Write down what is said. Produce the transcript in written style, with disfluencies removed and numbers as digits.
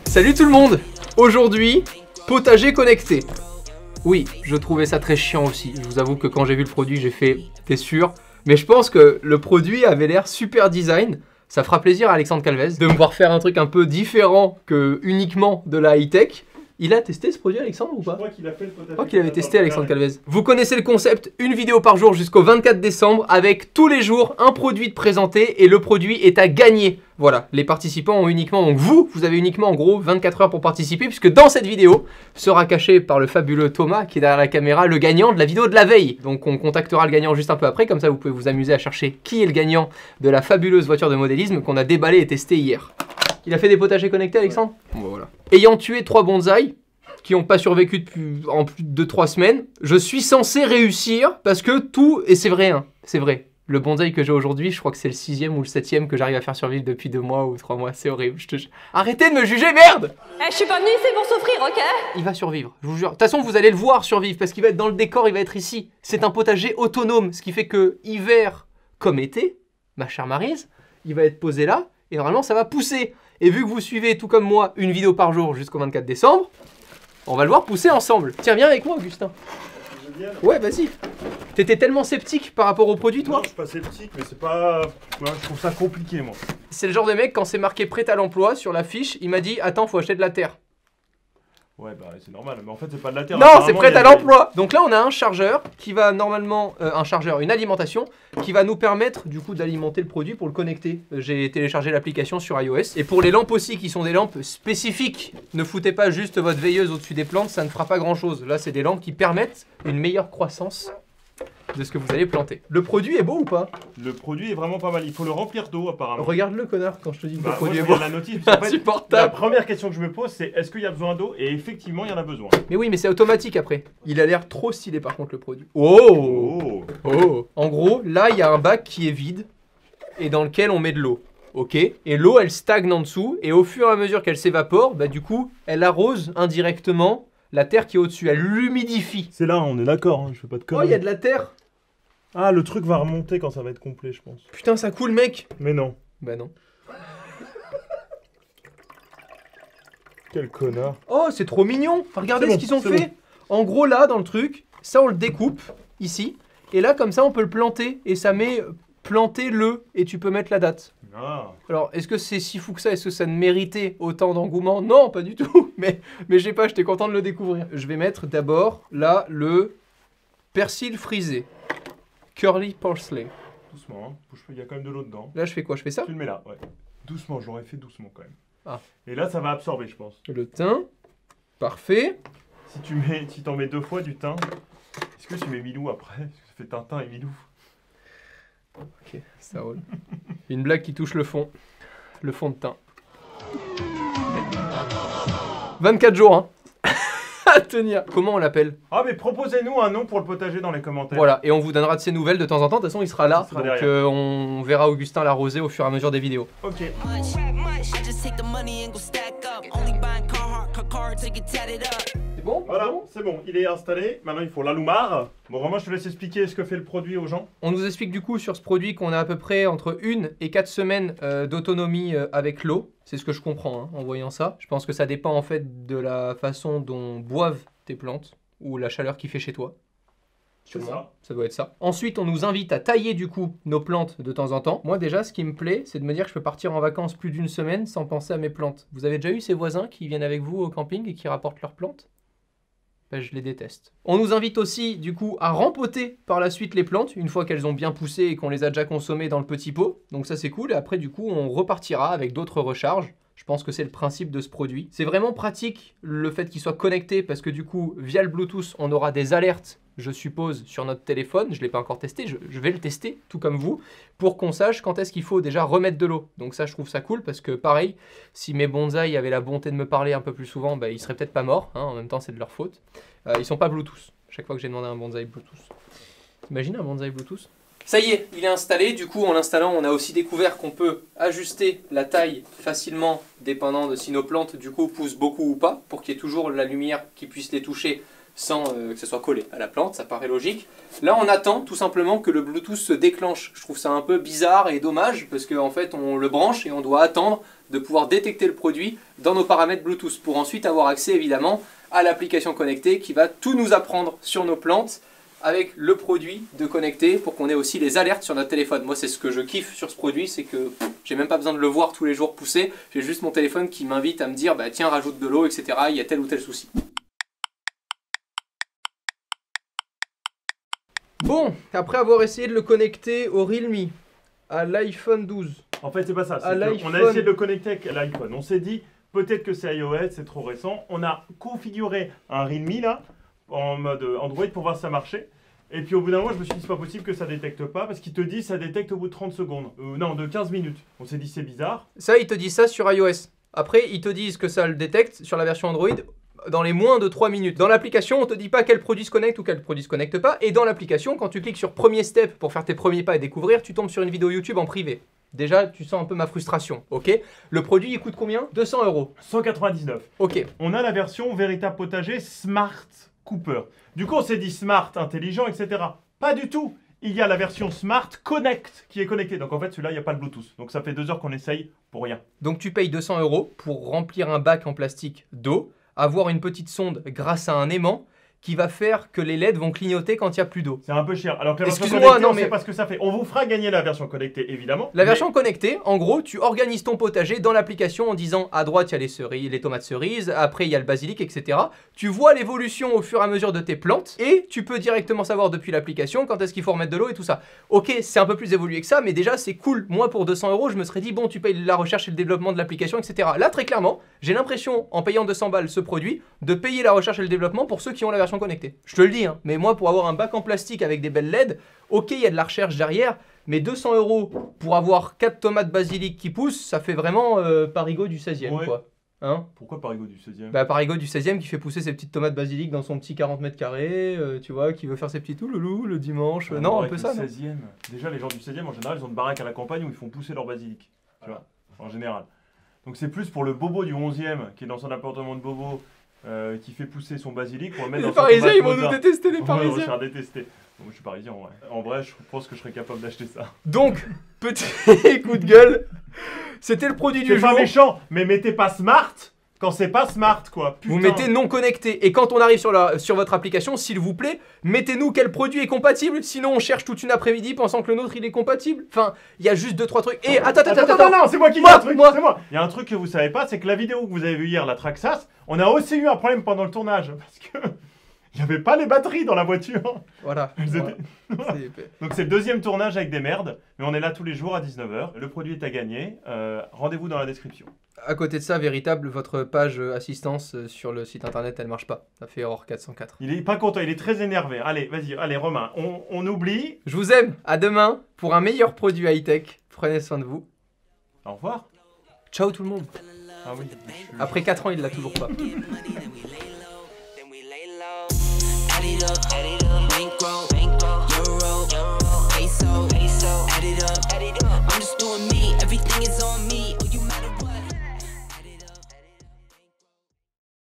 Salut tout le monde. Aujourd'hui, potager connecté. Oui, je trouvais ça très chiant aussi. Je vous avoue que quand j'ai vu le produit, j'ai fait « t'es sûr ?» Mais je pense que le produit avait l'air super design. Ça fera plaisir à Alexandre Calvez de me voir faire un truc un peu différent que uniquement de la high-tech. Il a testé ce produit, Alexandre, ou pas? Je crois qu'il a fait le potager. Je crois qu'il avait testé, Alexandre Calvez. Vous connaissez le concept, une vidéo par jour jusqu'au 24 décembre, avec tous les jours un produit de présenté et le produit est à gagner. Voilà, les participants ont uniquement, donc vous avez uniquement en gros 24 heures pour participer, puisque dans cette vidéo sera caché par le fabuleux Thomas qui est derrière la caméra le gagnant de la vidéo de la veille. Donc on contactera le gagnant juste un peu après, comme ça vous pouvez vous amuser à chercher qui est le gagnant de la fabuleuse voiture de modélisme qu'on a déballée et testée hier. Il a fait des potagers connectés, Alexandre? Ouais. Bon, voilà. Ayant tué 3 bonsaïs qui n'ont pas survécu depuis en plus de 3 semaines, je suis censé réussir parce que tout, et c'est vrai, hein, c'est vrai. Le bonsaï que j'ai aujourd'hui, je crois que c'est le 6e ou le 7e que j'arrive à faire survivre depuis 2 mois ou 3 mois, c'est horrible, je te jure. Arrêtez de me juger, merde! Je suis pas venue ici pour souffrir, ok? Il va survivre, je vous jure. De toute façon, vous allez le voir survivre parce qu'il va être dans le décor, il va être ici. C'est un potager autonome, ce qui fait que hiver comme été, ma chère Maryse, il va être posé là et normalement ça va pousser. Et vu que vous suivez tout comme moi une vidéo par jour jusqu'au 24 décembre, on va le voir pousser ensemble. Tiens, viens avec moi, Augustin. Ouais, vas-y. T'étais tellement sceptique par rapport au produit, toi? Non, je suis pas sceptique, mais c'est pas... Ouais, je trouve ça compliqué, moi. C'est le genre de mec, quand c'est marqué prêt à l'emploi sur la fiche, il m'a dit « Attends, faut acheter de la terre ». Ouais, bah c'est normal, mais en fait c'est pas de la terre. Non, c'est prêt à l'emploi. Donc là, on a un chargeur qui va normalement... une alimentation qui va nous permettre du coup d'alimenter le produit pour le connecter. J'ai téléchargé l'application sur iOS. Et pour les lampes aussi, qui sont des lampes spécifiques, ne foutez pas juste votre veilleuse au-dessus des plantes, ça ne fera pas grand-chose. Là, c'est des lampes qui permettent une meilleure croissance de ce que vous allez planter. Le produit est beau ou pas? Le produit est vraiment pas mal, il faut le remplir d'eau apparemment. Regarde-le, connard, quand je te dis que le Moi, produit je est beau. regarde la notice, parce qu'en fait, Insupportable. la première question que je me pose, c'est est-ce qu'il y a besoin d'eau? Et effectivement, il y en a besoin. Mais oui, mais c'est automatique après. Il a l'air trop stylé par contre le produit. Oh, oh. En gros, là, il y a un bac qui est vide et dans lequel on met de l'eau. Ok. Et l'eau, elle stagne en dessous et au fur et à mesure qu'elle s'évapore, bah du coup, elle arrose indirectement la terre qui est au-dessus. Elle l'humidifie. C'est là, on est d'accord, hein, je fais pas de Oh, conneries. il y a de la terre. Ah, le truc va remonter quand ça va être complet, je pense. Putain, ça coule, mec. Mais non. Bah non. Quel connard. Oh, c'est trop mignon. Enfin, regardez C'est ce bon, qu'ils ont c'est fait. En gros, là, dans le truc, ça, on le découpe, ici. Et là, comme ça, on peut le planter. Et ça met planter le. Et tu peux mettre la date. Ah. Alors, est-ce que c'est si fou que ça? Est-ce que ça ne méritait autant d'engouement? Non, pas du tout. Mais je sais pas, j'étais content de le découvrir. Je vais mettre d'abord, là, le persil frisé. Curly parsley. Doucement, hein. Il y a quand même de l'eau dedans. Là, je fais quoi? Je fais ça? Tu le mets là, ouais. Doucement, j'aurais fait doucement quand même. Ah. Et là, ça va absorber, je pense. Le thym. Parfait. Si t'en mets 2 fois du thym, est-ce que tu mets Milou après? Parce que ça fait Tintin et Milou. Ok, ça roule. Une blague qui touche le fond. Le fond de thym. 24 jours, hein. À tenir. Comment on l'appelle? Ah, mais proposez-nous un nom pour le potager dans les commentaires. Voilà, et on vous donnera de ses nouvelles de temps en temps. De toute façon, il sera là. Il sera donc derrière. on verra Augustin l'arroser au fur et à mesure des vidéos. Ok. C'est bon? Voilà, c'est bon, il est installé. Maintenant, il faut l'allumer. Bon, vraiment, je te laisse expliquer ce que fait le produit aux gens. On nous explique du coup sur ce produit qu'on a à peu près entre 1 et 4 semaines d'autonomie avec l'eau. C'est ce que je comprends hein, en voyant ça. Je pense que ça dépend en fait de la façon dont boivent tes plantes ou la chaleur qu'il fait chez toi. C'est ça. Ça doit être ça. Ensuite, on nous invite à tailler du coup nos plantes de temps en temps. Moi déjà, ce qui me plaît, c'est de me dire que je peux partir en vacances plus d'une semaine sans penser à mes plantes. Vous avez déjà eu ces voisins qui viennent avec vous au camping et qui rapportent leurs plantes? Ben, je les déteste. On nous invite aussi du coup à rempoter par la suite les plantes une fois qu'elles ont bien poussé et qu'on les a déjà consommées dans le petit pot. Donc ça c'est cool et après du coup on repartira avec d'autres recharges. Je pense que c'est le principe de ce produit. C'est vraiment pratique le fait qu'il soit connecté parce que du coup via le Bluetooth on aura des alertes, je suppose, sur notre téléphone. Je ne l'ai pas encore testé, je vais le tester tout comme vous pour qu'on sache quand est-ce qu'il faut déjà remettre de l'eau. Donc ça je trouve ça cool parce que pareil, si mes bonsaïs avaient la bonté de me parler un peu plus souvent, bah, ils seraient peut-être pas morts, hein, en même temps c'est de leur faute. Ils sont pas Bluetooth, chaque fois que j'ai demandé un bonsaï Bluetooth. T'imagines un bonsaï Bluetooth? Ça y est, il est installé. Du coup, en l'installant, on a aussi découvert qu'on peut ajuster la taille facilement, dépendant de si nos plantes, du coup, poussent beaucoup ou pas, pour qu'il y ait toujours la lumière qui puisse les toucher sans que ce soit collé à la plante, ça paraît logique. Là on attend tout simplement que le Bluetooth se déclenche. Je trouve ça un peu bizarre et dommage parce qu'en fait on le branche et on doit attendre de pouvoir détecter le produit dans nos paramètres Bluetooth pour ensuite avoir accès évidemment à l'application connectée qui va tout nous apprendre sur nos plantes avec le produit de connecté pour qu'on ait aussi les alertes sur notre téléphone. Moi c'est ce que je kiffe sur ce produit, c'est que j'ai même pas besoin de le voir tous les jours pousser, j'ai juste mon téléphone qui m'invite à me dire bah tiens rajoute de l'eau etc, il y a tel ou tel souci. Bon, après avoir essayé de le connecter au Realme, à l'iPhone 12. En fait, c'est pas ça. À On a essayé de le connecter avec l'iPhone. On s'est dit, peut-être que c'est iOS, c'est trop récent. On a configuré un Realme là, en mode Android pour voir si ça marchait. Et puis au bout d'un moment, je me suis dit, c'est pas possible que ça détecte pas, parce qu'il te dit ça détecte au bout de 30 secondes. Non, de 15 minutes. On s'est dit, c'est bizarre. Ça, ils te disent ça sur iOS. Après, ils te disent que ça le détecte sur la version Android dans les moins de 3 minutes. Dans l'application, on te dit pas quel produit se connecte ou quel produit se connecte pas. Et dans l'application, quand tu cliques sur premier step pour faire tes premiers pas et découvrir, tu tombes sur une vidéo YouTube en privé. Déjà, tu sens un peu ma frustration, ok? Le produit, il coûte combien? 200 €. 199. Ok. On a la version véritable potager Smart Cooper. Du coup, on s'est dit Smart, intelligent, etc. Pas du tout. Il y a la version Smart Connect qui est connectée. Donc en fait, celui-là, il n'y a pas le Bluetooth. Donc ça fait 2 heures qu'on essaye pour rien. Donc tu payes 200 € pour remplir un bac en plastique d'eau, avoir une petite sonde grâce à un aimant qui va faire que les LED vont clignoter quand il n'y a plus d'eau. C'est un peu cher. Alors que la version Excuse-moi, connectée, non, on mais- sait pas ce que ça fait. On vous fera gagner la version connectée, évidemment. La version connectée, en gros, tu organises ton potager dans l'application en disant à droite il y a les cerises, les tomates cerises, après il y a le basilic, etc. Tu vois l'évolution au fur et à mesure de tes plantes et tu peux directement savoir depuis l'application quand est-ce qu'il faut remettre de l'eau et tout ça. Ok, c'est un peu plus évolué que ça, mais déjà c'est cool. Moi pour 200 €, je me serais dit bon, tu payes la recherche et le développement de l'application, etc. Là très clairement, j'ai l'impression en payant 200 balles ce produit de payer la recherche et le développement pour ceux qui ont la version connectée. Je te le dis, hein, mais moi pour avoir un bac en plastique avec des belles LED, ok, il y a de la recherche derrière, mais 200 € pour avoir 4 tomates basilic qui poussent, ça fait vraiment Parigot du 16e, Ouais. quoi. Hein? Pourquoi Parigot du 16e? Bah, Parigot du 16e qui fait pousser ses petites tomates basilic dans son petit 40 mètres carrés, tu vois, qui veut faire ses petits touloulous le dimanche. Non, un peu ça, non? 16e. Déjà, les gens du 16e, en général, ils ont une baraque à la campagne où ils font pousser leur basilic. Tu vois, en général. Donc c'est plus pour le bobo du 11e qui est dans son appartement de bobo, qui fait pousser son basilic pour le mettre Les dans son Parisiens, tomate ils vont nous mozart. détester, les Ouais, on va se Parisiens. faire détester. Bon, moi, je suis parisien, ouais. En vrai, je pense que je serais capable d'acheter ça. Donc, petit coup de gueule, c'était le produit du C'est jour. pas méchant, mais mettez pas smart quand c'est pas smart, quoi. Putain. Vous mettez non connecté. Et quand on arrive sur votre application, s'il vous plaît, mettez-nous quel produit est compatible. Sinon, on cherche toute une après-midi pensant que le nôtre il est compatible. Enfin, il y a juste 2-3 trucs. Et attends. Non, c'est moi qui dis Moi, un truc, moi. c'est moi. Il y a un truc que vous savez pas, c'est que la vidéo que vous avez vue hier, la Traxxas, on a aussi eu un problème pendant le tournage. Parce que il n'y avait pas les batteries dans la voiture. Voilà. Elles Voilà. étaient- Donc c'est le deuxième tournage avec des merdes, mais on est là tous les jours à 19h. Le produit est à gagner. Rendez-vous dans la description. À côté de ça, véritable, votre page assistance sur le site internet, elle marche pas. Ça fait erreur 404. Il est pas content, il est très énervé. Allez, vas-y, allez Romain, on oublie. Je vous aime. À demain pour un meilleur produit high-tech. Prenez soin de vous. Au revoir. Ciao tout le monde. Ah oui. Après 4 ans, il l'a toujours pas. Add it up,